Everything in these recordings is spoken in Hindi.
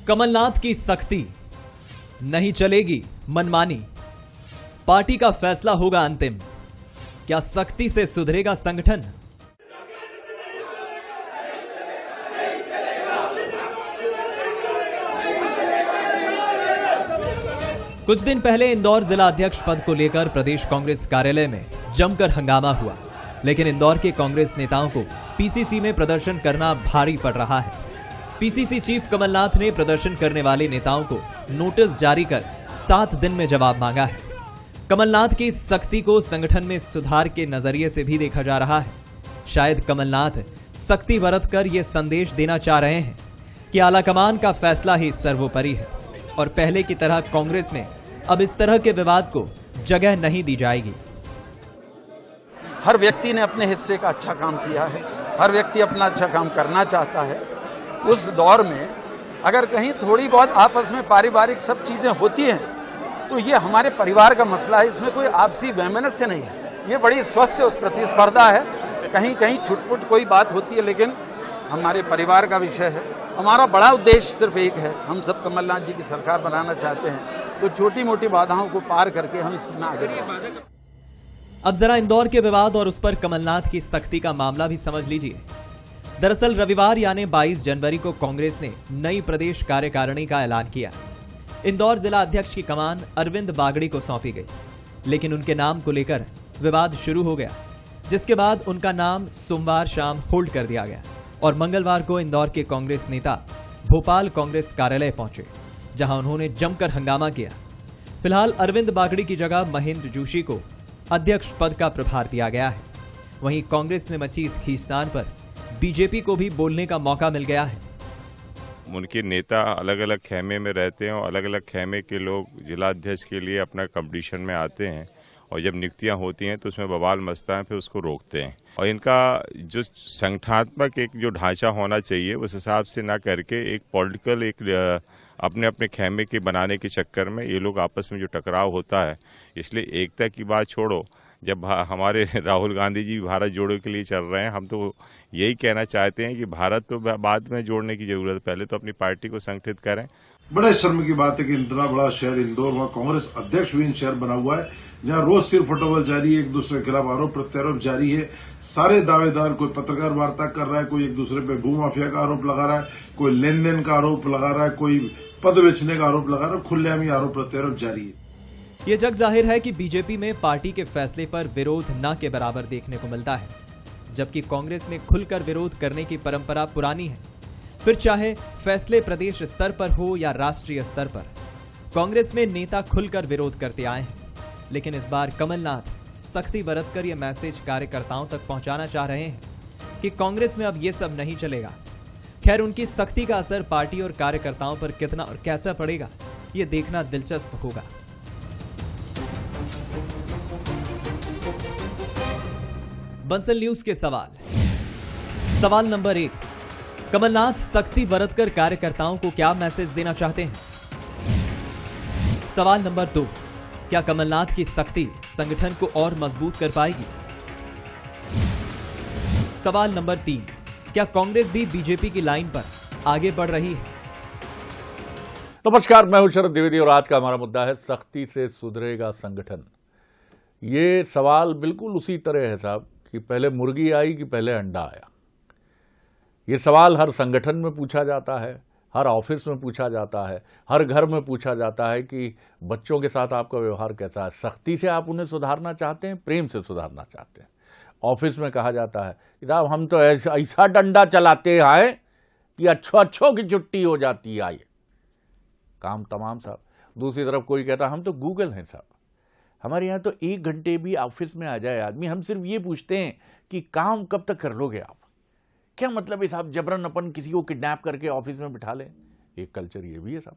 कमलनाथ की सख्ती, नहीं चलेगी मनमानी, पार्टी का फैसला होगा अंतिम, क्या सख्ती से सुधरेगा संगठन? कुछ दिन पहले इंदौर जिला अध्यक्ष पद को लेकर प्रदेश कांग्रेस कार्यालय में जमकर हंगामा हुआ, लेकिन इंदौर के कांग्रेस नेताओं को पीसीसी में प्रदर्शन करना भारी पड़ रहा है। पीसीसी चीफ कमलनाथ ने प्रदर्शन करने वाले नेताओं को नोटिस जारी कर 7 दिन में जवाब मांगा है। कमलनाथ की सख्ती को संगठन में सुधार के नजरिए से भी देखा जा रहा है। शायद कमलनाथ सख्ती बरतकर ये संदेश देना चाह रहे हैं कि आलाकमान का फैसला ही सर्वोपरि है और पहले की तरह कांग्रेस में अब इस तरह के विवाद को जगह नहीं दी जाएगी। हर व्यक्ति ने अपने हिस्से का अच्छा काम किया है, हर व्यक्ति अपना अच्छा काम करना चाहता है। उस दौर में अगर कहीं थोड़ी बहुत आपस में पारिवारिक सब चीजें होती हैं तो ये हमारे परिवार का मसला है, इसमें कोई आपसी वैमनस्य नहीं है। ये बड़ी स्वस्थ प्रतिस्पर्धा है, कहीं कहीं छुटपुट कोई बात होती है, लेकिन हमारे परिवार का विषय है। हमारा बड़ा उद्देश्य सिर्फ एक है, हम सब कमलनाथ जी की सरकार बनाना चाहते हैं, तो छोटी मोटी बाधाओं को पार करके हम इसमें आगे बढ़ेंगे। अब जरा इंदौर के विवाद और उस पर कमलनाथ की सख्ती का मामला भी समझ लीजिए। दरअसल रविवार यानी 22 जनवरी को कांग्रेस ने नई प्रदेश कार्यकारिणी का ऐलान किया। इंदौर जिला अध्यक्ष की कमान अरविंद बागड़ी को सौंपी गई, लेकिन उनके नाम को लेकर विवाद शुरू हो गया, जिसके बाद उनका नाम सोमवार शाम होल्ड कर दिया गया और मंगलवार को इंदौर के कांग्रेस नेता भोपाल कांग्रेस कार्यालय पहुंचे, जहां उन्होंने जमकर हंगामा किया। फिलहाल अरविंद बागड़ी की जगह महेंद्र जोशी को अध्यक्ष पद का प्रभार दिया गया है। वहीं कांग्रेस में मची इस खींचतान पर बीजेपी को भी बोलने का मौका मिल गया है। उनके नेता अलग अलग खेमे में रहते हैं और अलग अलग खेमे के लोग जिला अध्यक्ष के लिए अपना कंपटीशन में आते हैं और जब नियुक्तियां होती हैं तो उसमें बवाल मचता है, फिर उसको रोकते हैं। और इनका जो संगठनात्मक एक जो ढांचा होना चाहिए उस हिसाब से ना करके एक पॉलिटिकल एक अपने अपने खेमे के बनाने के चक्कर में ये लोग आपस में जो टकराव होता है, इसलिए एकता की बात छोड़ो। जब हमारे राहुल गांधी जी भारत जोड़ो के लिए चल रहे हैं, हम तो यही कहना चाहते हैं कि भारत तो बाद में जोड़ने की जरूरत है, पहले तो अपनी पार्टी को संगठित करें। बड़े शर्म की बात है कि इतना बड़ा शहर इंदौर, वहाँ कांग्रेस अध्यक्ष विहीन शहर बना हुआ है, जहाँ रोज सिर फुटबॉल जारी है, एक दूसरे के खिलाफ आरोप प्रत्यारोप जारी है। सारे दावेदार, कोई पत्रकार वार्ता कर रहा है, कोई एक दूसरे पे भू माफिया का आरोप लगा रहा है, कोई लेन देन का आरोप लगा रहा है, कोई पद बेचने का आरोप लगा रहा है। खुलेआम ही आरोप प्रत्यारोप जारी है। ये जग जाहिर है कि बीजेपी में पार्टी के फैसले पर विरोध न के बराबर देखने को मिलता है, जबकि कांग्रेस में खुलकर विरोध करने की परंपरा पुरानी है। फिर चाहे फैसले प्रदेश स्तर पर हो या राष्ट्रीय स्तर पर, कांग्रेस में नेता खुलकर विरोध करते आए हैं। लेकिन इस बार कमलनाथ सख्ती बरतकर यह मैसेज कार्यकर्ताओं तक पहुंचाना चाह रहे हैं कि कांग्रेस में अब ये सब नहीं चलेगा। खैर, उनकी सख्ती का असर पार्टी और कार्यकर्ताओं पर कितना और कैसा पड़ेगा, ये देखना दिलचस्प होगा। बंसल न्यूज के सवाल नंबर 1, कमलनाथ सख्ती बरतकर कार्यकर्ताओं को क्या मैसेज देना चाहते हैं? सवाल नंबर 2, क्या कमलनाथ की सख्ती संगठन को और मजबूत कर पाएगी? सवाल नंबर 3, क्या कांग्रेस भी बीजेपी की लाइन पर आगे बढ़ रही है? नमस्कार, मैं हूं शरद द्विवेदी और आज का हमारा मुद्दा है सख्ती से सुधरेगा संगठन। ये सवाल बिल्कुल उसी तरह है साहब कि पहले मुर्गी आई कि पहले अंडा आया। ये सवाल हर संगठन में पूछा जाता है, हर ऑफिस में पूछा जाता है, हर घर में पूछा जाता है कि बच्चों के साथ आपका व्यवहार कैसा है। सख्ती से आप उन्हें सुधारना चाहते हैं, प्रेम से सुधारना चाहते हैं। ऑफिस में कहा जाता है साहब हम तो ऐसा डंडा चलाते हैं कि अच्छों की छुट्टी हो जाती है, आइए काम तमाम साहब। दूसरी तरफ कोई कहता हम तो गूगल हैं साहब, हमारे यहाँ तो 1 घंटे भी ऑफिस में आ जाए आदमी, हम सिर्फ ये पूछते हैं कि काम कब तक कर लोगे आप। क्या मतलब है साहब जबरन अपन किसी को किडनैप करके ऑफिस में बिठा लें? एक कल्चर ये भी है साहब।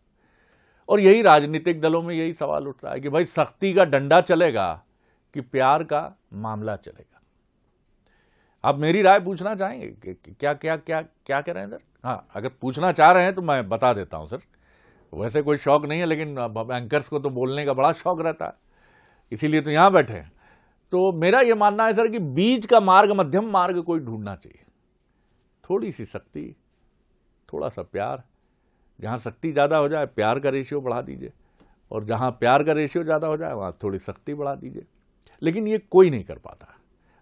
और यही राजनीतिक दलों में यही सवाल उठता है कि भाई सख्ती का डंडा चलेगा कि प्यार का मामला चलेगा। आप मेरी राय पूछना चाहेंगे कि क्या क्या क्या क्या कह रहे हैं सर? हाँ, अगर पूछना चाह रहे हैं तो मैं बता देता हूं सर। वैसे कोई शौक नहीं है, लेकिन एंकर्स को तो बोलने का बड़ा शौक रहता है, इसीलिए तो यहां बैठे हैं। तो मेरा यह मानना है सर कि बीच का मार्ग, मध्यम मार्ग कोई ढूंढना चाहिए। थोड़ी सी सख्ती, थोड़ा सा प्यार, जहाँ सख्ती ज़्यादा हो जाए प्यार का रेशियो बढ़ा दीजिए, और जहाँ प्यार का रेशियो ज़्यादा हो जाए वहाँ थोड़ी सख्ती बढ़ा दीजिए। लेकिन ये कोई नहीं कर पाता,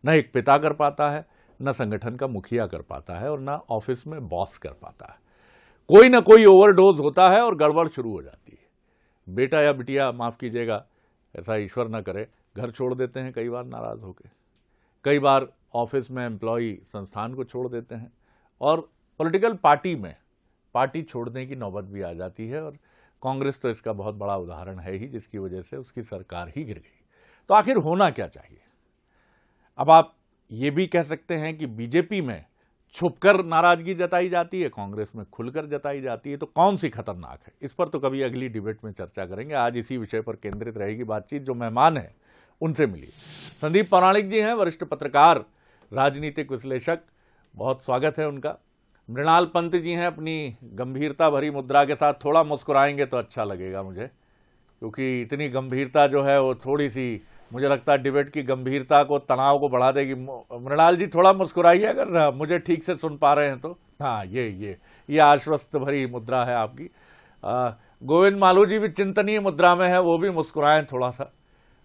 न एक पिता कर पाता है, न संगठन का मुखिया कर पाता है, और न ऑफिस में बॉस कर पाता है। कोई ना कोई ओवरडोज होता है और गड़बड़ शुरू हो जाती है। बेटा या बिटिया, माफ़ कीजिएगा, ऐसा ईश्वर ना करे, घर छोड़ देते हैं कई बार नाराज़ होकर, कई बार ऑफिस में एम्प्लॉई संस्थान को छोड़ देते हैं, और पॉलिटिकल पार्टी में पार्टी छोड़ने की नौबत भी आ जाती है। और कांग्रेस तो इसका बहुत बड़ा उदाहरण है ही, जिसकी वजह से उसकी सरकार ही गिर गई। तो आखिर होना क्या चाहिए? अब आप ये भी कह सकते हैं कि बीजेपी में छुपकर नाराजगी जताई जाती है, कांग्रेस में खुलकर जताई जाती है, तो कौन सी खतरनाक है? इस पर तो कभी अगली डिबेट में चर्चा करेंगे। आज इसी विषय पर केंद्रित रहेगी बातचीत। जो मेहमान है उनसे मिलिए। संदीप पौराणिक जी हैं, वरिष्ठ पत्रकार, राजनीतिक विश्लेषक, बहुत स्वागत है उनका। मृणाल पंत जी हैं, अपनी गंभीरता भरी मुद्रा के साथ, थोड़ा मुस्कुराएंगे तो अच्छा लगेगा मुझे, क्योंकि इतनी गंभीरता जो है वो थोड़ी सी, मुझे लगता है डिबेट की गंभीरता को, तनाव को बढ़ा देगी। मृणाल जी थोड़ा मुस्कुराइए अगर मुझे ठीक से सुन पा रहे हैं तो। हाँ, ये आश्वस्त भरी मुद्रा है आपकी। गोविंद मालू जी भी चिंतनीय मुद्रा में है, वो भी मुस्कुराएं थोड़ा सा।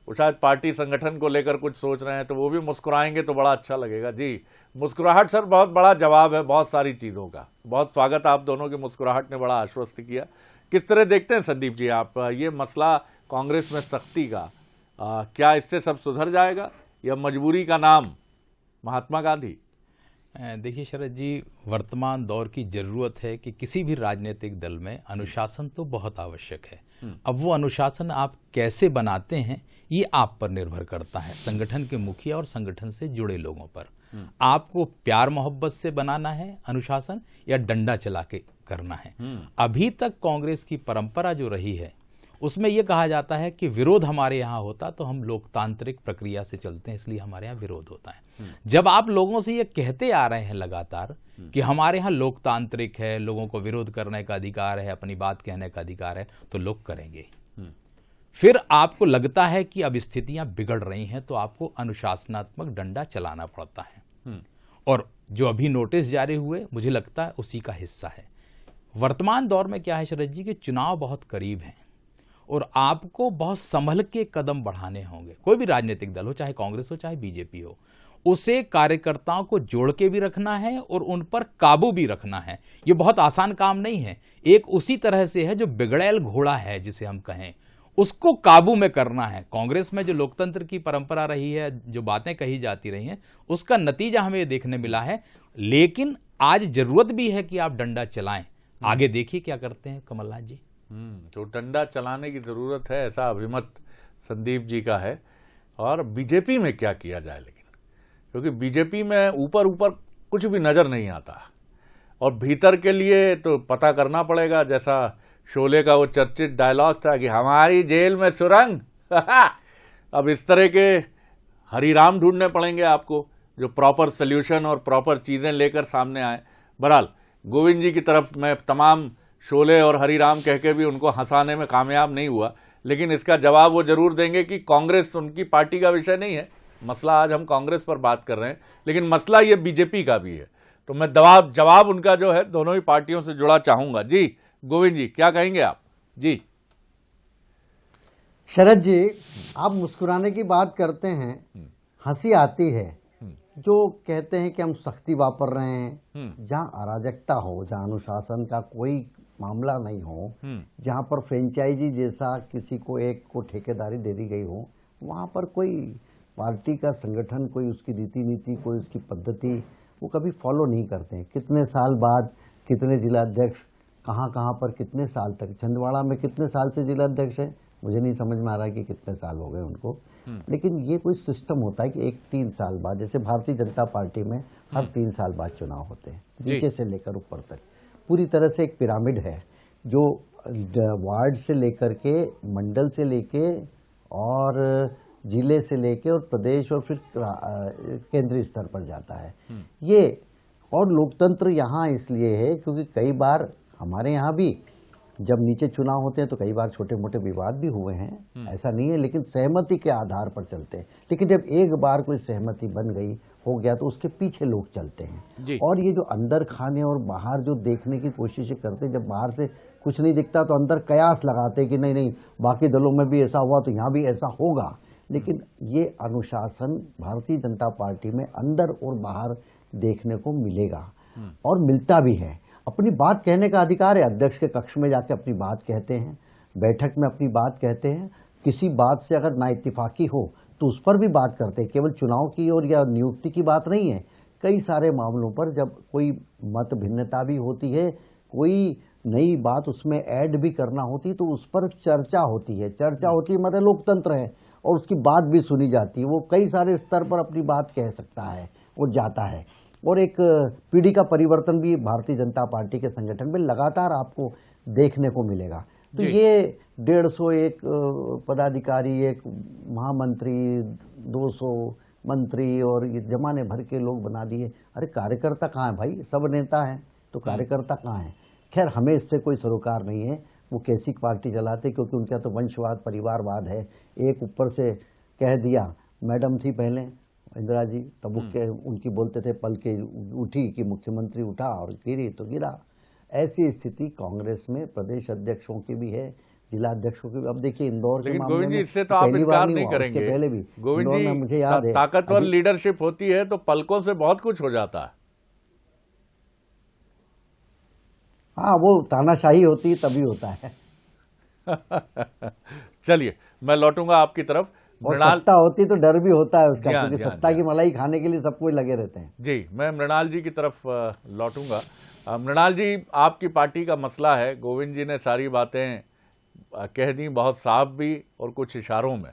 वो शायद पार्टी संगठन को लेकर कुछ सोच रहे हैं, तो वो भी मुस्कुराएंगे तो बड़ा अच्छा लगेगा। जी, मुस्कुराहट सर बहुत बड़ा जवाब है बहुत सारी चीज़ों का। बहुत स्वागत आप दोनों की, मुस्कुराहट ने बड़ा आश्वस्त किया। किस तरह देखते हैं संदीप जी आप ये मसला कांग्रेस में सख्ती का? क्या इससे सब सुधर जाएगा, या मजबूरी का नाम महात्मा गांधी? देखिए शरद जी, वर्तमान दौर की जरूरत है कि किसी भी राजनीतिक दल में अनुशासन तो बहुत आवश्यक है। अब वो अनुशासन आप कैसे बनाते हैं ये आप पर निर्भर करता है, संगठन के मुखिया और संगठन से जुड़े लोगों पर। आपको प्यार मोहब्बत से बनाना है अनुशासन, या डंडा चला के करना है। अभी तक कांग्रेस की परंपरा जो रही है उसमें यह कहा जाता है कि विरोध हमारे यहाँ होता तो हम लोकतांत्रिक प्रक्रिया से चलते हैं, इसलिए हमारे यहाँ विरोध होता है। जब आप लोगों से ये कहते आ रहे हैं लगातार कि हमारे यहाँ लोकतांत्रिक है, लोगों को विरोध करने का अधिकार है, अपनी बात कहने का अधिकार है, तो लोग करेंगे। फिर आपको लगता है कि अब स्थितियां बिगड़ रही हैं, तो आपको अनुशासनात्मक डंडा चलाना पड़ता है। और जो अभी नोटिस जारी हुए, मुझे लगता है उसी का हिस्सा है। वर्तमान दौर में क्या है शरद जी, कि चुनाव बहुत करीब हैं और आपको बहुत संभल के कदम बढ़ाने होंगे। कोई भी राजनीतिक दल हो, चाहे कांग्रेस हो चाहे बीजेपी हो, उसे कार्यकर्ताओं को जोड़ के भी रखना है और उन पर काबू भी रखना है। ये बहुत आसान काम नहीं है। एक उसी तरह से है जो बिगड़ैल घोड़ा है जिसे हम कहें, उसको काबू में करना है। कांग्रेस में जो लोकतंत्र की परंपरा रही है, जो बातें कही जाती रही हैं, उसका नतीजा हमें देखने मिला है। लेकिन आज जरूरत भी है कि आप डंडा चलाएं। आगे देखिए क्या करते हैं कमलनाथ जी। तो डंडा चलाने की जरूरत है, ऐसा अभिमत संदीप जी का है। और बीजेपी में क्या किया जाए, लेकिन क्योंकि बीजेपी में ऊपर ऊपर कुछ भी नजर नहीं आता, और भीतर के लिए तो पता करना पड़ेगा। जैसा शोले का वो चर्चित डायलॉग था कि हमारी जेल में सुरंग अब इस तरह के हरिराम ढूंढने पड़ेंगे आपको, जो प्रॉपर सोल्यूशन और प्रॉपर चीजें लेकर सामने आए। बहरहाल गोविंद जी की तरफ मैं तमाम शोले और हरिराम कह के भी उनको हंसाने में कामयाब नहीं हुआ, लेकिन इसका जवाब वो जरूर देंगे कि कांग्रेस उनकी पार्टी का विषय नहीं है। मसला आज हम कांग्रेस पर बात कर रहे हैं, लेकिन मसला ये बीजेपी का भी है। तो मैं जवाब उनका जो है दोनों ही पार्टियों से जुड़ा चाहूंगा। जी गोविंद जी, क्या कहेंगे आप? जी शरद जी, आप मुस्कुराने की बात करते हैं, हंसी आती है। जो कहते हैं कि हम सख्ती वापर रहे हैं, जहां अराजकता हो, जहां अनुशासन का कोई मामला नहीं हो, जहां पर फ्रेंचाइजी जैसा किसी को एक को ठेकेदारी दे दी गई हो, वहां पर कोई पार्टी का संगठन, कोई उसकी रीति नीति, कोई उसकी पद्धति वो कभी फॉलो नहीं करते हैं। कितने साल बाद कितने जिलाध्यक्ष कहाँ पर कितने साल तक, छिंदवाड़ा में कितने साल से जिलाध्यक्ष है, मुझे नहीं समझ में आ रहा है कि कितने साल हो गए उनको। लेकिन ये कोई सिस्टम होता है कि 3 साल बाद, जैसे भारतीय जनता पार्टी में हर 3 साल बाद चुनाव होते हैं, नीचे से लेकर ऊपर तक पूरी तरह से एक पिरामिड है, जो वार्ड से लेकर के, मंडल से लेके और जिले से लेके और प्रदेश और फिर केंद्रीय स्तर पर जाता है ये। और लोकतंत्र यहाँ इसलिए है क्योंकि कई बार हमारे यहाँ भी जब नीचे चुनाव होते हैं तो कई बार छोटे मोटे विवाद भी हुए हैं, ऐसा नहीं है, लेकिन सहमति के आधार पर चलते हैं। लेकिन जब एक बार कोई सहमति बन गई, हो गया, तो उसके पीछे लोग चलते हैं। और ये जो अंदर खाने और बाहर जो देखने की कोशिशें करते हैं, जब बाहर से कुछ नहीं दिखता तो अंदर कयास लगाते कि नहीं नहीं बाकी दलों में भी ऐसा हुआ तो यहाँ भी ऐसा होगा। लेकिन ये अनुशासन भारतीय जनता पार्टी में अंदर और बाहर देखने को मिलेगा और मिलता भी है। अपनी बात कहने का अधिकार है, अध्यक्ष के कक्ष में जाके अपनी बात कहते हैं, बैठक में अपनी बात कहते हैं, किसी बात से अगर नाइत्तेफाकी हो तो उस पर भी बात करते हैं। केवल चुनाव की और या नियुक्ति की बात नहीं है, कई सारे मामलों पर जब कोई मत भिन्नता भी होती है, कोई नई बात उसमें ऐड भी करना होती है तो उस पर चर्चा होती है। चर्चा होती है मतलब लोकतंत्र है और उसकी बात भी सुनी जाती है। वो कई सारे स्तर पर अपनी बात कह सकता है और जाता है। और एक पीढ़ी का परिवर्तन भी भारतीय जनता पार्टी के संगठन में लगातार आपको देखने को मिलेगा। तो ये 150 पदाधिकारी, एक महामंत्री, 200 मंत्री और ये जमाने भर के लोग बना दिए। अरे कार्यकर्ता कहाँ है भाई? सब नेता हैं तो कार्यकर्ता कहाँ है? खैर हमें इससे कोई सरोकार नहीं है, वो कैसी पार्टी चलाते, क्योंकि उनका तो वंशवाद परिवारवाद है। एक ऊपर से कह दिया, मैडम थी पहले इंदिरा जी, तब उनकी बोलते थे पल के उठी कि मुख्यमंत्री उठा और गिरी तो गिरा। ऐसी स्थिति कांग्रेस में प्रदेश अध्यक्षों की भी है, जिला अध्यक्षों की भी। अब देखिए इंदौर के मामले में इससे तो आप पहली बार नहीं करेंगे, पहले भी गोविंद जी, मुझे याद है ताकतवर लीडरशिप होती है तो पलकों से बहुत कुछ हो जाता है। हाँ, वो तानाशाही होती है तभी होता है। चलिए मैं लौटूंगा आपकी तरफ। और सत्ता होती तो डर भी होता है उसका, क्योंकि सत्ता की मलाई खाने के लिए सब कोई लगे रहते हैं। जी, मैं मृणाल जी की तरफ लौटूंगा। मृणाल जी, आपकी पार्टी का मसला है, गोविंद जी ने सारी बातें कह दी, बहुत साफ भी और कुछ इशारों में,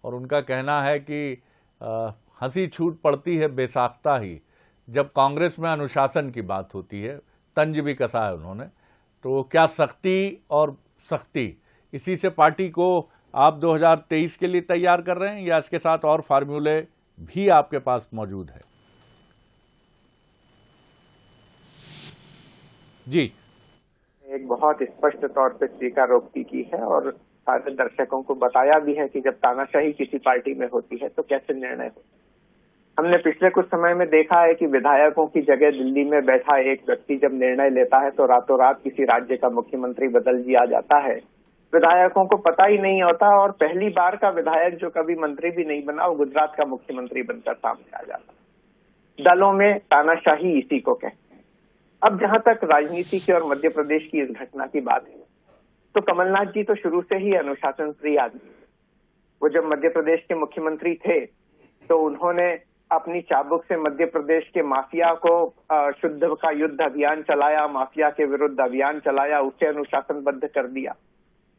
और उनका कहना है कि हंसी छूट पड़ती है बेसाख्ता ही जब कांग्रेस में अनुशासन की बात होती है। तंज भी कसा है उन्होंने। तो क्या सख्ती और सख्ती, इसी से पार्टी को आप 2023 के लिए तैयार कर रहे हैं या इसके साथ और फार्मूले भी आपके पास मौजूद है? जी, एक बहुत स्पष्ट तौर पे स्वीकारोक्ति की है और सारे दर्शकों को बताया भी है कि जब तानाशाही किसी पार्टी में होती है तो कैसे निर्णय होते हैं। हमने पिछले कुछ समय में देखा है कि विधायकों की जगह दिल्ली में बैठा एक व्यक्ति जब निर्णय लेता है तो रातों रात किसी राज्य का मुख्यमंत्री बदल दिया जाता है। विधायकों को पता ही नहीं होता और पहली बार का विधायक जो कभी मंत्री भी नहीं बना वो गुजरात का मुख्यमंत्री बनकर सामने आ जाता। दलों में तानाशाही इसी को कहते हैं। अब जहां तक राजनीति की और मध्य प्रदेश की इस घटना की बात है तो कमलनाथ जी तो शुरू से ही अनुशासन प्रिय आदमी। वो जब मध्य प्रदेश के मुख्यमंत्री थे तो उन्होंने अपनी चाबुक से मध्य प्रदेश के माफिया को शुद्ध का युद्ध अभियान चलाया, माफिया के विरुद्ध अभियान चलाया, उसे अनुशासनबद्ध कर दिया।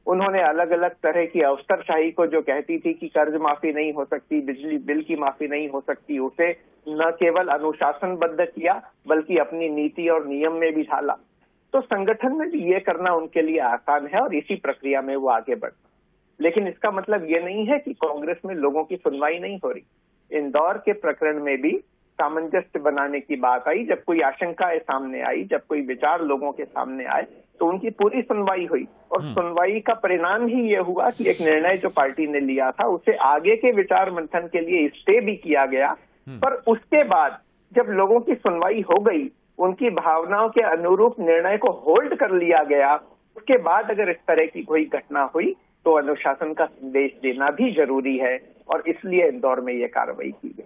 उन्होंने अलग अलग तरह की अफसरशाही को जो कहती थी कि कर्ज माफी नहीं हो सकती, बिजली बिल की माफी नहीं हो सकती, उसे न केवल अनुशासनबद्ध किया बल्कि अपनी नीति और नियम में भी ढाला। तो संगठन में भी ये करना उनके लिए आसान है और इसी प्रक्रिया में वो आगे बढ़। लेकिन इसका मतलब ये नहीं है कि कांग्रेस में लोगों की सुनवाई नहीं हो रही। इंदौर के प्रकरण में भी सामंजस्य बनाने की बात आई। जब कोई आशंकाएं सामने आई, जब कोई विचार लोगों के सामने आए तो उनकी पूरी सुनवाई हुई और सुनवाई का परिणाम ही ये हुआ कि एक निर्णय जो पार्टी ने लिया था उसे आगे के विचार मंथन के लिए स्टे भी किया गया। पर उसके बाद जब लोगों की सुनवाई हो गई, उनकी भावनाओं के अनुरूप निर्णय को होल्ड कर लिया गया, उसके बाद अगर इस तरह की कोई घटना हुई तो अनुशासन का संदेश देना भी जरूरी है और इसलिए इंदौर में ये कार्रवाई की गई।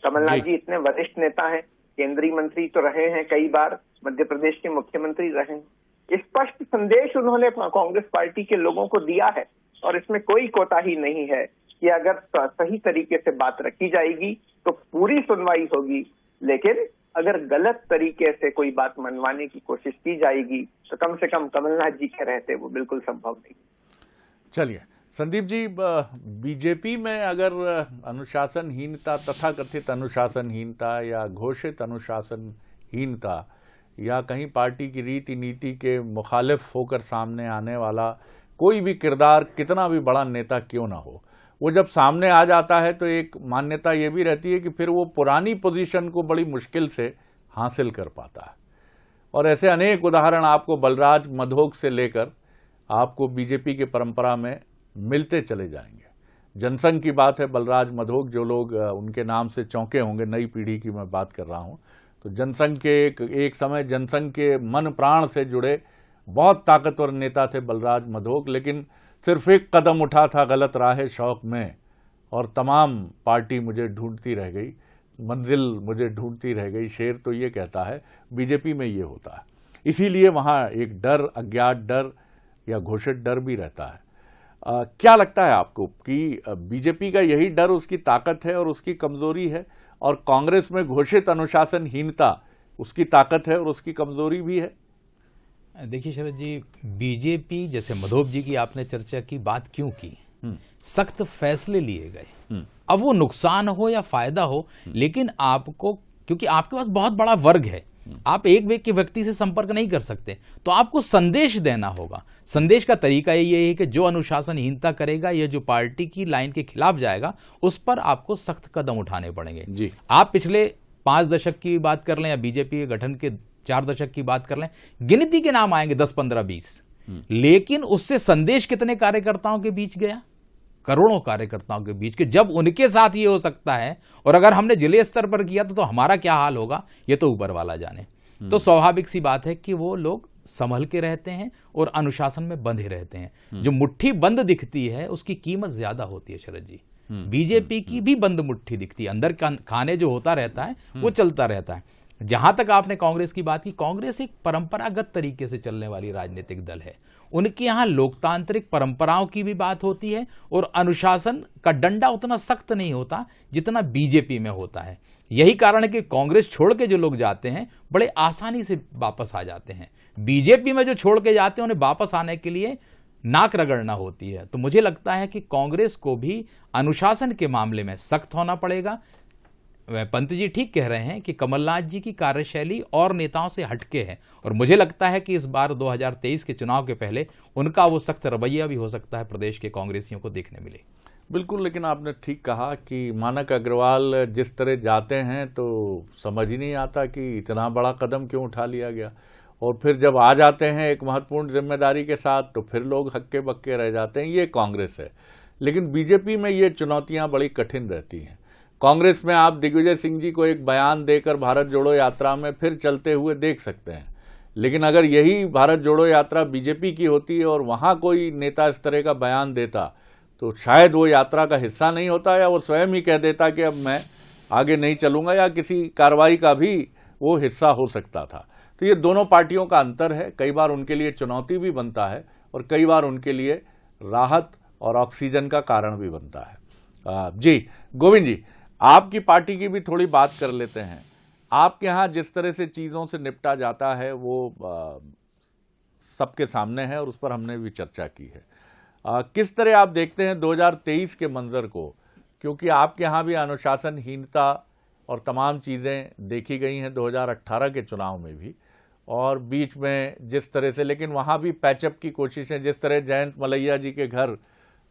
कमलनाथ जी इतने वरिष्ठ नेता हैं, केंद्रीय मंत्री तो रहे हैं, कई बार मध्य प्रदेश के मुख्यमंत्री रहे हैं। स्पष्ट संदेश उन्होंने कांग्रेस पार्टी के लोगों को दिया है और इसमें कोई कोताही नहीं है कि अगर सही तरीके से बात रखी जाएगी तो पूरी सुनवाई होगी, लेकिन अगर गलत तरीके से कोई बात मनवाने की कोशिश की जाएगी तो कम से कम कमलनाथ जी के रहते वो बिल्कुल संभव नहीं। चलिए संदीप जी, बीजेपी में अगर अनुशासनहीनता, तथाकथित अनुशासनहीनता या घोषित अनुशासनहीनता या कहीं पार्टी की रीति नीति के मुखालिफ होकर सामने आने वाला कोई भी किरदार कितना भी बड़ा नेता क्यों ना हो, वो जब सामने आ जाता है तो एक मान्यता ये भी रहती है कि फिर वो पुरानी पोजीशन को बड़ी मुश्किल से हासिल कर पाता है। और ऐसे अनेक उदाहरण आपको बलराज मधोक से लेकर आपको बीजेपी के परंपरा में मिलते चले जाएंगे। जनसंघ की बात है, बलराज मधोक, जो लोग उनके नाम से चौंके होंगे, नई पीढ़ी की मैं बात कर रहा हूं, तो जनसंघ के एक समय जनसंघ के मन प्राण से जुड़े बहुत ताकतवर नेता थे बलराज मधोक, लेकिन सिर्फ एक कदम उठा था गलत राह शौक में और तमाम पार्टी मुझे ढूंढती रह गई, मंजिल मुझे ढूंढती रह गई। शेर तो ये कहता है, बीजेपी में ये होता है। इसीलिए वहां एक डर, अज्ञात डर या घोषित डर भी रहता है। क्या लगता है आपको कि बीजेपी का यही डर उसकी ताकत है और उसकी कमजोरी है, और कांग्रेस में घोषित अनुशासनहीनता उसकी ताकत है और उसकी कमजोरी भी है? देखिए शरद जी, बीजेपी, जैसे मधोब जी की आपने चर्चा की, बात क्यों की? सख्त फैसले लिए गए। अब वो नुकसान हो या फायदा हो, लेकिन आपको, क्योंकि आपके पास बहुत बड़ा वर्ग है, आप एक व्यक्ति से संपर्क नहीं कर सकते, तो आपको संदेश देना होगा। संदेश का तरीका ये है कि जो अनुशासनहीनता करेगा या जो पार्टी की लाइन के खिलाफ जाएगा, उस पर आपको सख्त कदम उठाने पड़ेंगे जी। आप पिछले 5 दशक की बात कर लें या बीजेपी के गठन के 4 दशक की बात कर लें, गिनती के नाम आएंगे 10, 15, 20, लेकिन उससे संदेश कितने कार्यकर्ताओं के बीच गया? करोड़ों कार्यकर्ताओं के बीच के। जब उनके साथ ये हो सकता है, और अगर हमने जिले स्तर पर किया तो हमारा क्या हाल होगा, ये तो ऊपर वाला जाने। तो स्वाभाविक सी बात है कि वो लोग संभल के रहते हैं और अनुशासन में बंधे रहते हैं। जो मुट्ठी बंद दिखती है उसकी कीमत ज्यादा होती है शरद जी। बीजेपी की भी बंद मुट्ठी दिखती है, अंदर खाने जो होता रहता है वो चलता रहता है। जहां तक आपने कांग्रेस की बात की, कांग्रेस एक परंपरागत तरीके से चलने वाली राजनीतिक दल है। उनके यहां लोकतांत्रिक परंपराओं की भी बात होती है और अनुशासन का डंडा उतना सख्त नहीं होता जितना बीजेपी में होता है। यही कारण है कि कांग्रेस छोड़ के जो लोग जाते हैं बड़े आसानी से वापस आ जाते हैं। बीजेपी में जो छोड़ के जाते हैं उन्हें वापस आने के लिए नाक रगड़ना होती है। तो मुझे लगता है कि कांग्रेस को भी अनुशासन के मामले में सख्त होना पड़ेगा। पंत जी ठीक कह रहे हैं कि कमलनाथ जी की कार्यशैली और नेताओं से हटके है, और मुझे लगता है कि इस बार 2023 के चुनाव के पहले उनका वो सख्त रवैया भी हो सकता है प्रदेश के कांग्रेसियों को देखने मिले। बिल्कुल, लेकिन आपने ठीक कहा कि मानक अग्रवाल जिस तरह जाते हैं तो समझ ही नहीं आता कि इतना बड़ा कदम क्यों उठा लिया गया, और फिर जब आ जाते हैं एक महत्वपूर्ण जिम्मेदारी के साथ तो फिर लोग हक्के बक्के रह जाते हैं। ये कांग्रेस है, लेकिन बीजेपी में ये चुनौतियां बड़ी कठिन रहती हैं। कांग्रेस में आप दिग्विजय सिंह जी को एक बयान देकर भारत जोड़ो यात्रा में फिर चलते हुए देख सकते हैं, लेकिन अगर यही भारत जोड़ो यात्रा बीजेपी की होती है और वहां कोई नेता इस तरह का बयान देता तो शायद वो यात्रा का हिस्सा नहीं होता, या वो स्वयं ही कह देता कि अब मैं आगे नहीं चलूंगा, या किसी कार्रवाई का भी वो हिस्सा हो सकता था। तो ये दोनों पार्टियों का अंतर है। कई बार उनके लिए चुनौती भी बनता है और कई बार उनके लिए राहत और ऑक्सीजन का कारण भी बनता है। जी गोविंद जी, आपकी पार्टी की भी थोड़ी बात कर लेते हैं। आपके यहाँ जिस तरह से चीजों से निपटा जाता है वो सबके सामने है और उस पर हमने भी चर्चा की है। किस तरह आप देखते हैं 2023 के मंजर को, क्योंकि आपके यहाँ भी अनुशासनहीनता और तमाम चीजें देखी गई हैं 2018 के चुनाव में भी, और बीच में जिस तरह से, लेकिन वहां भी पैचअप की कोशिशें, जिस तरह जयंत मलैया जी के घर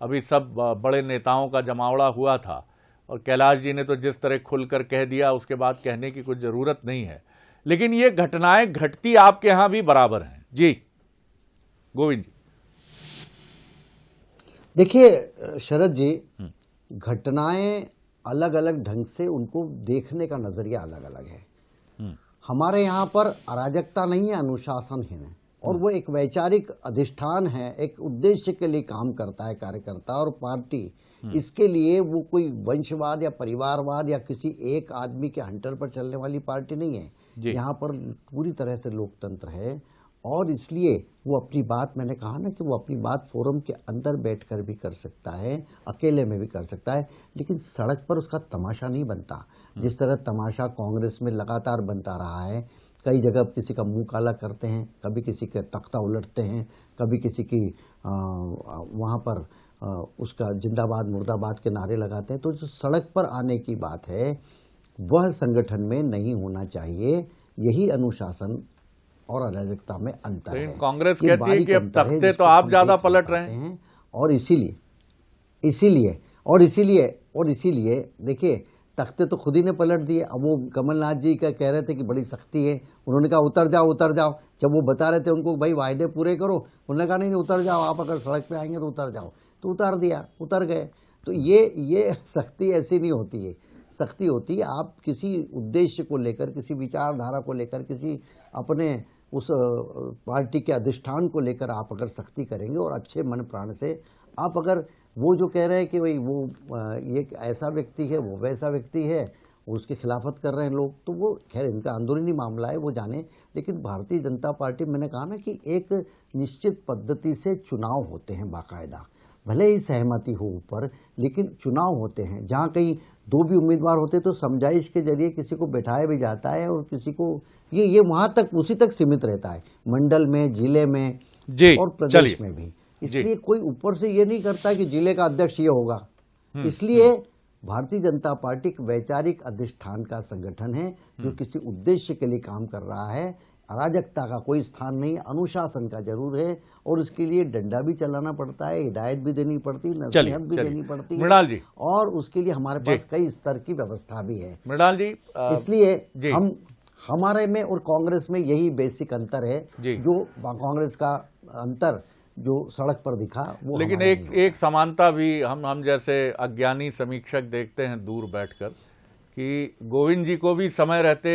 अभी सब बड़े नेताओं का जमावड़ा हुआ था और कैलाश जी ने तो जिस तरह खुलकर कह दिया उसके बाद कहने की कुछ जरूरत नहीं है, लेकिन ये घटनाएं घटती आपके यहां भी बराबर हैं। जी गोविंद जी। देखिए शरद जी, घटनाएं अलग अलग ढंग से उनको देखने का नजरिया अलग अलग है। हमारे यहाँ पर अराजकता नहीं है, अनुशासन है, और वो एक वैचारिक अधिष्ठान है, एक उद्देश्य के लिए काम करता है कार्यकर्ता और पार्टी। इसके लिए वो कोई वंशवाद या परिवारवाद या किसी एक आदमी के हंटर पर चलने वाली पार्टी नहीं है। यहाँ पर पूरी तरह से लोकतंत्र है, और इसलिए वो अपनी बात, मैंने कहा ना कि वो अपनी बात फोरम के अंदर बैठकर भी कर सकता है, अकेले में भी कर सकता है, लेकिन सड़क पर उसका तमाशा नहीं बनता। जिस तरह तमाशा कांग्रेस में लगातार बनता रहा है, कई जगह किसी का मुंह काला करते हैं, कभी किसी का तख्ता उलटते हैं, कभी किसी की वहाँ पर उसका जिंदाबाद मुर्दाबाद के नारे लगाते हैं। तो जो सड़क पर आने की बात है वह संगठन में नहीं होना चाहिए। यही अनुशासन और अराजकता में अंतर है। कांग्रेस कहती है कि अब तख्ते तो आप ज्यादा पलट रहे हैं, और इसीलिए देखिए, तख्ते तो खुद ही ने पलट दिए। अब वो कमलनाथ जी का कह रहे थे कि बड़ी सख्ती है, उन्होंने कहा उतर जाओ। जब वो बता रहे थे उनको भाई वायदे पूरे करो, उन्होंने कहा नहीं उतर जाओ, आप अगर सड़क पे आएंगे तो उतर जाओ, तो उतार दिया, उतर गए। तो ये सख्ती ऐसी नहीं होती है। सख्ती होती है आप किसी उद्देश्य को लेकर, किसी विचारधारा को लेकर, किसी अपने उस पार्टी के अधिष्ठान को लेकर आप अगर सख्ती करेंगे और अच्छे मन प्राण से आप अगर वो जो कह रहे हैं कि भाई वो ये ऐसा व्यक्ति है, वो वैसा व्यक्ति है, उसकी खिलाफत कर रहे हैं लोग, तो वो खैर इनका अंदरूनी मामला है, वो जाने। लेकिन भारतीय जनता पार्टी, मैंने कहा ना कि एक निश्चित पद्धति से चुनाव होते हैं बाकायदा, भले ही सहमति हो ऊपर, लेकिन चुनाव होते हैं जहाँ कहीं दो भी उम्मीदवार होते तो समझाइश के जरिए किसी को बैठाया भी जाता है और किसी को ये वहाँ तक उसी तक सीमित रहता है, मंडल में, जिले में और प्रदेश में भी। इसलिए कोई ऊपर से ये नहीं करता कि जिले का अध्यक्ष ये होगा। इसलिए भारतीय जनता पार्टी एक वैचारिक अधिष्ठान का संगठन है जो किसी उद्देश्य के लिए काम कर रहा है। अराजकता का कोई स्थान नहीं, अनुशासन का जरूर है, और उसके लिए डंडा भी चलाना पड़ता है, हिदायत भी देनी पड़ती है, नसीहत भी देनी पड़ती है, मृणाल जी, और उसके लिए हमारे पास कई स्तर की व्यवस्था भी है। मृणाल जी, इसलिए हम हमारे में और कांग्रेस में यही बेसिक अंतर है, जो कांग्रेस का अंतर जो सड़क पर दिखा वो। लेकिन एक समानता भी हम जैसे अज्ञानी समीक्षक देखते हैं दूर बैठकर कि गोविंद जी को भी समय रहते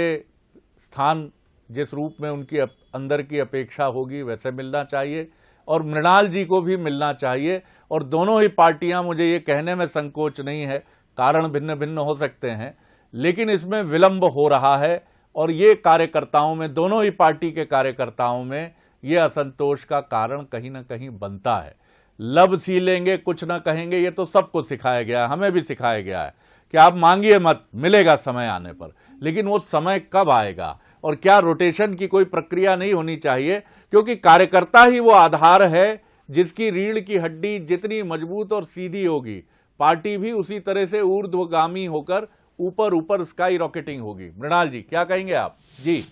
स्थान जिस रूप में उनकी अंदर की अपेक्षा होगी वैसे मिलना चाहिए, और मृणाल जी को भी मिलना चाहिए। और दोनों ही पार्टियां, मुझे ये कहने में संकोच नहीं है, कारण भिन्न भिन्न हो सकते हैं, लेकिन इसमें विलंब हो रहा है, और ये कार्यकर्ताओं में, दोनों ही पार्टी के कार्यकर्ताओं में ये असंतोष का कारण कहीं ना कहीं बनता है। लब सी लेंगे, कुछ ना कहेंगे, ये तो सबको सिखाया गया है, हमें भी सिखाया गया है कि आप मांगिए मत, मिलेगा समय आने पर। लेकिन वो समय कब आएगा, और क्या रोटेशन की कोई प्रक्रिया नहीं होनी चाहिए? क्योंकि कार्यकर्ता ही वो आधार है जिसकी रीढ़ की हड्डी जितनी मजबूत और सीधी होगी, पार्टी भी उसी तरह से ऊर्ध्वगामी होकर ऊपर ऊपर स्काई रॉकेटिंग होगी। मृणाल जी, क्या कहेंगे आप? जी,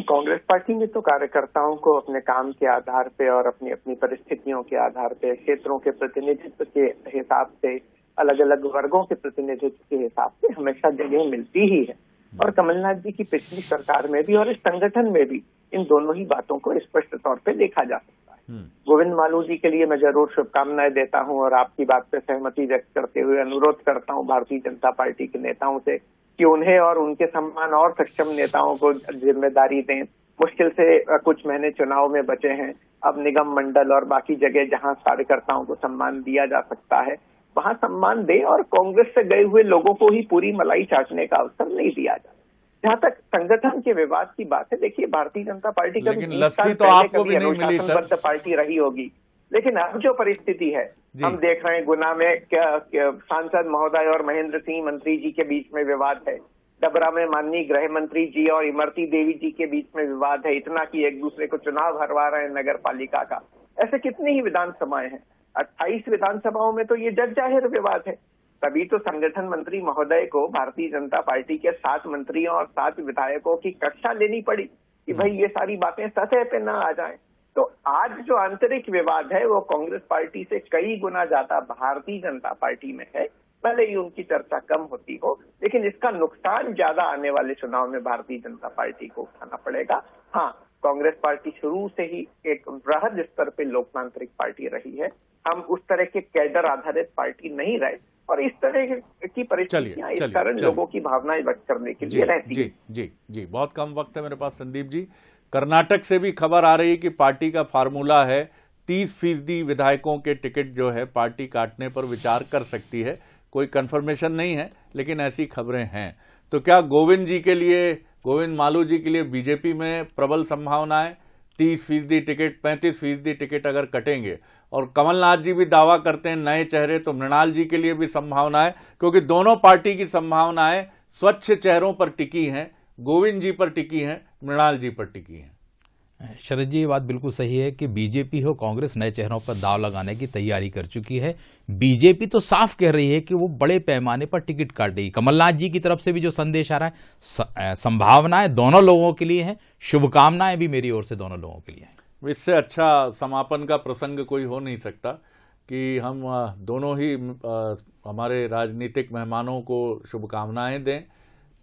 कांग्रेस पार्टी में तो कार्यकर्ताओं को अपने काम के आधार पे और अपनी अपनी परिस्थितियों के आधार पे, क्षेत्रों के प्रतिनिधित्व के हिसाब से, अलग अलग वर्गों के प्रतिनिधित्व के हिसाब से हमेशा जगह मिलती ही है। और कमलनाथ जी की पिछली सरकार में भी और इस संगठन में भी इन दोनों ही बातों को स्पष्ट तौर पे देखा जा सकता है। गोविंद मालू जी के लिए मैं जरूर शुभकामनाएं देता हूं और आपकी बात पे सहमति व्यक्त करते हुए अनुरोध करता हूं भारतीय जनता पार्टी के नेताओं से कि उन्हें और उनके समान और सक्षम नेताओं को जिम्मेदारी दें। मुश्किल से कुछ महीने चुनाव में बचे हैं, अब निगम मंडल और बाकी जगह जहां कार्यकर्ताओं को सम्मान दिया जा सकता है वहां सम्मान दे, और कांग्रेस से गए हुए लोगों को ही पूरी मलाई चाटने का अवसर नहीं दिया जाए। जहां तक संगठन के विवाद की बात है, देखिए भारतीय जनता पार्टी का लस्सी तो आपको भी नहीं मिली सर, पार्टी रही होगी, लेकिन अब जो परिस्थिति है हम देख रहे हैं, गुना में सांसद महोदय और महेंद्र सिंह मंत्री जी के बीच में विवाद है, डबरा में माननीय गृह मंत्री जी और इमरती देवी जी के बीच में विवाद है, इतना कि एक दूसरे को चुनाव हरवा रहे हैं नगर पालिका का। ऐसे कितनी ही विधानसभाएं हैं, 28 विधानसभाओं में तो ये जग जाहिर विवाद है। तभी तो संगठन मंत्री महोदय को भारतीय जनता पार्टी के 7 मंत्रियों और 7 विधायकों की कक्षा लेनी पड़ी कि भाई ये सारी बातें सतह पे न आ जाएं। तो आज जो आंतरिक विवाद है वो कांग्रेस पार्टी से कई गुना ज्यादा भारतीय जनता पार्टी में है, भले ही उनकी चर्चा कम होती हो, लेकिन इसका नुकसान ज्यादा आने वाले चुनाव में भारतीय जनता पार्टी को उठाना पड़ेगा। हाँ, कांग्रेस पार्टी शुरू से ही एक वृहद स्तर पे लोकतांत्रिक पार्टी रही है, हम उस तरह के कैडर आधारित पार्टी नहीं रहे, और इस तरह की परिस्थितियां इस कारण लोगों की भावनाएं व्यक्त करने के लिए रहती है। जी, बहुत कम वक्त है मेरे पास संदीप जी। कर्नाटक से भी खबर आ रही है कि पार्टी का फार्मूला है 30% विधायकों के टिकट जो है पार्टी काटने पर विचार कर सकती है। कोई कंफर्मेशन नहीं है, लेकिन ऐसी खबरें हैं। तो क्या गोविंद मालू जी के लिए बीजेपी में प्रबल संभावनाएं, 30% टिकट, 35% टिकट अगर कटेंगे, और कमलनाथ जी भी दावा करते हैं नए चेहरे, तो मृणाल जी के लिए भी संभावना है, क्योंकि दोनों पार्टी की संभावनाएं स्वच्छ चेहरों पर टिकी हैं, गोविंद जी पर टिकी हैं, मृणाल जी पर टिकी हैं। शरद जी, ये बात बिल्कुल सही है कि बीजेपी हो कांग्रेस नए चेहरों पर दाव लगाने की तैयारी कर चुकी है। बीजेपी तो साफ कह रही है कि वो बड़े पैमाने पर टिकट काटेगी। कमलनाथ जी की तरफ से भी जो संदेश आ रहा है, संभावनाएं दोनों लोगों के लिए हैं, शुभकामनाएं भी मेरी ओर से दोनों लोगों के लिए हैं। इससे अच्छा समापन का प्रसंग कोई हो नहीं सकता कि हम दोनों ही हमारे राजनीतिक मेहमानों को शुभकामनाएं दें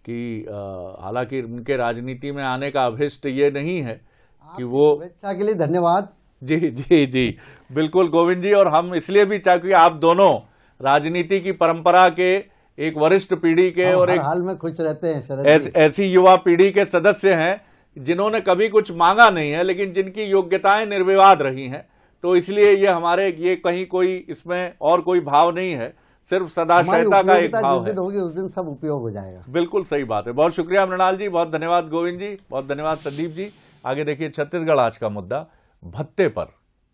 कि हालांकि उनके राजनीति में आने का अभिष्ट ये नहीं है कि वो। शुभेच्छा के लिए धन्यवाद। जी, बिल्कुल गोविंद जी, और हम इसलिए भी चाहते कि आप दोनों राजनीति की परंपरा के एक वरिष्ठ पीढ़ी के और एक हाल में खुश रहते हैं शरद जी। ऐसी युवा पीढ़ी के सदस्य हैं जिन्होंने कभी कुछ मांगा नहीं है लेकिन जिनकी योग्यताएं निर्विवाद रही हैं, तो इसलिए ये हमारे ये कहीं कोई इसमें और कोई भाव नहीं है, सिर्फ सदाशयता का एक भाव जिस दिन होगी उस दिन सब उपयोग हो जाएगा। बिल्कुल सही बात है। बहुत शुक्रिया मृणाल जी, बहुत धन्यवाद गोविंद जी, बहुत धन्यवाद संदीप जी। आगे देखिए छत्तीसगढ़ आज का मुद्दा, भत्ते पर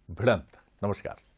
भिड़ंत। नमस्कार।